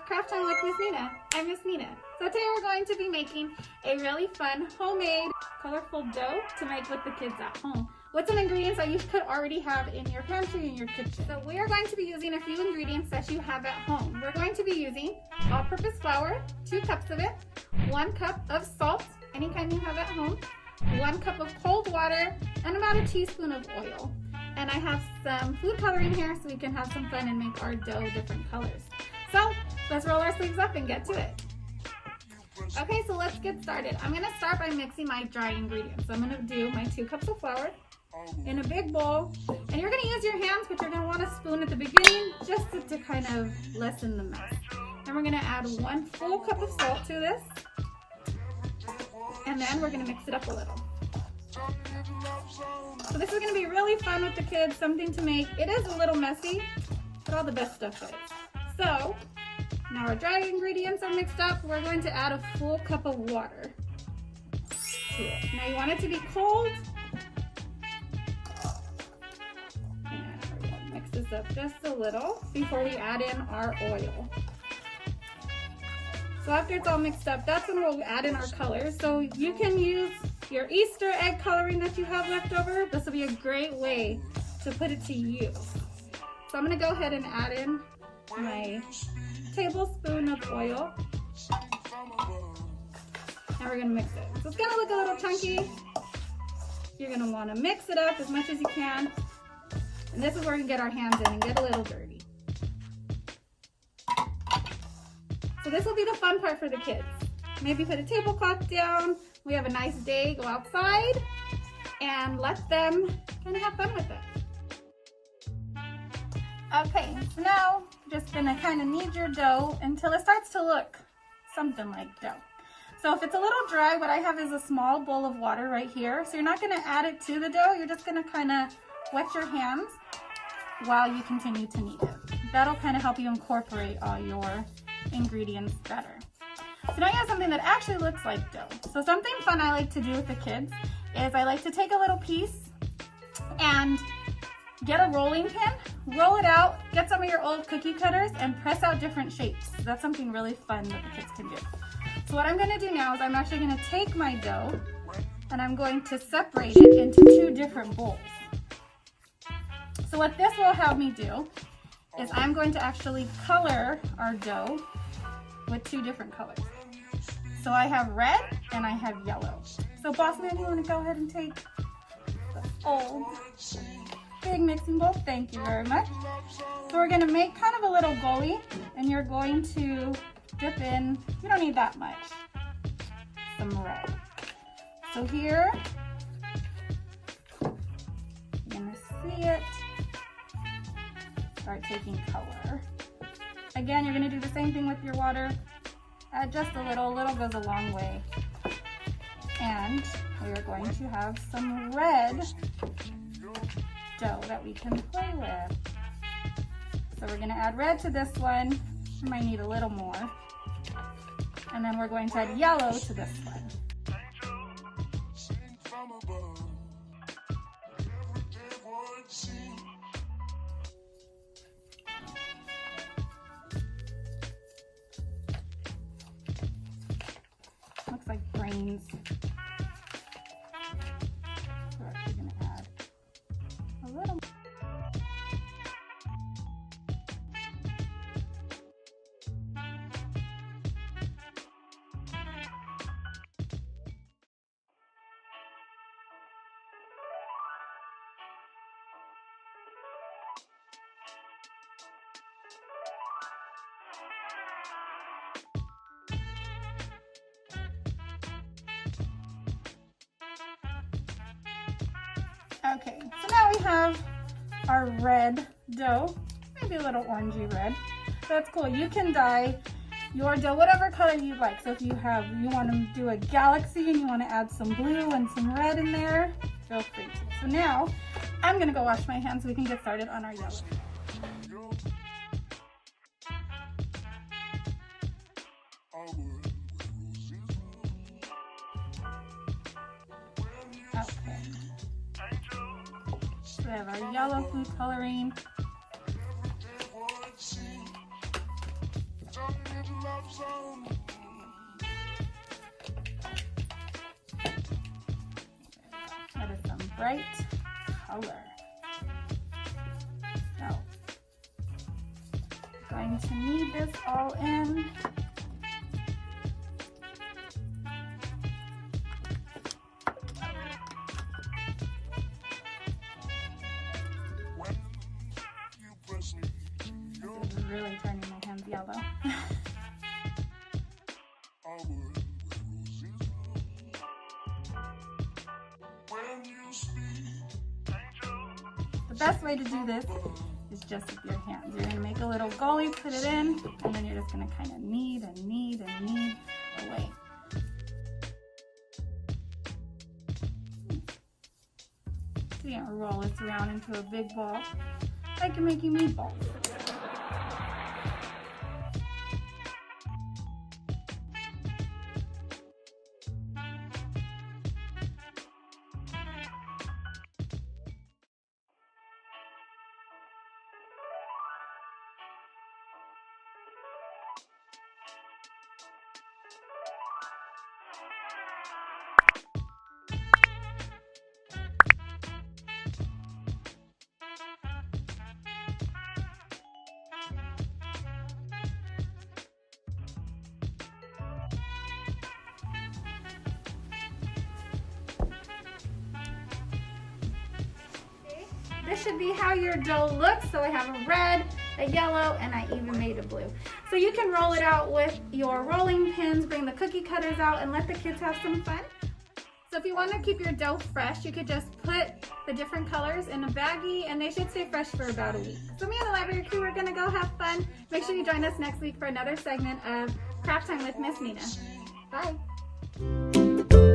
Craft Time with Miss Nina. I'm Miss Nina. So today we're going to be making a really fun, homemade, colorful dough to make with the kids at home with some ingredients that you could already have in your pantry in your kitchen. So we are going to be using a few ingredients that you have at home. We're going to be using all-purpose flour, 2 cups of it, 1 cup of salt, any kind you have at home, 1 cup of cold water, and about a teaspoon of oil. And I have some food coloring here so we can have some fun and make our dough different colors. So let's roll our sleeves up and get to it. Okay, so let's get started. I'm gonna start by mixing my dry ingredients. So I'm gonna do my 2 cups of flour in a big bowl. And you're gonna use your hands, but you're gonna want a spoon at the beginning just to kind of lessen the mess. And we're gonna add 1 full cup of salt to this. And then we're gonna mix it up a little. So this is gonna be really fun with the kids, something to make. It is a little messy, but all the best stuff is. So now our dry ingredients are mixed up. We're going to add a full cup of water to it. Now you want it to be cold. And we're gonna mix this up just a little before we add in our oil. So after it's all mixed up, that's when we'll add in our colors. So you can use your Easter egg coloring that you have left over. This will be a great way to put it to use. So I'm gonna go ahead and add in my tablespoon of oil. Now we're gonna mix it. So it's gonna look a little chunky. You're gonna wanna mix it up as much as you can. And this is where we can get our hands in and get a little dirty. So this will be the fun part for the kids. Maybe put a tablecloth down. We have a nice day, go outside and let them kind of have fun with it. Okay, so now you're just gonna kind of knead your dough until it starts to look something like dough. So if it's a little dry, what I have is a small bowl of water right here. So you're not gonna add it to the dough, you're just gonna kind of wet your hands while you continue to knead it. That'll kind of help you incorporate all your ingredients better. So now you have something that actually looks like dough. So something fun I like to do with the kids is I like to take a little piece and get a rolling pin, roll it out, get some of your old cookie cutters and press out different shapes. That's something really fun that the kids can do. So what I'm gonna do now is I'm actually gonna take my dough and I'm going to separate it into 2 different bowls. So what this will help me do is I'm going to actually color our dough with 2 different colors. So I have red and I have yellow. So boss man, you want to go ahead and take the old big mixing bowl? Thank you very much. So we're going to make kind of a little gully and you're going to dip in, you don't need that much, some red. So here, you're going to see it start taking color. Again, you're gonna do the same thing with your water. Add just a little goes a long way. And we are going to have some red dough that we can play with. So we're gonna add red to this one. We might need a little more. And then we're going to add yellow to this one. Looks like brains. So we're actually going to add a little. Okay, so now we have our red dough, maybe a little orangey red. That's cool. You can dye your dough whatever color you like. So if you want to do a galaxy and you want to add some blue and some red in there, feel free to. So now I'm gonna go wash my hands so we can get started on our yellow. Okay. We have our yellow food coloring. That is some bright color. So, I'm going to knead this all in. This is really turning my hands yellow. The best way to do this is just with your hands. You're going to make a little gully, put it in, and then you're just going to kind of knead and knead and knead away. So you're going to roll this around into a big ball, like you're making meatballs. This should be how your dough looks. So I have a red, a yellow, and I even made a blue. So you can roll it out with your rolling pins, bring the cookie cutters out, and let the kids have some fun. So if you want to keep your dough fresh, you could just put the different colors in a baggie, and they should stay fresh for about a week. So me and the library crew are going to go have fun. Make sure you join us next week for another segment of Craft Time with Miss Nina. Bye.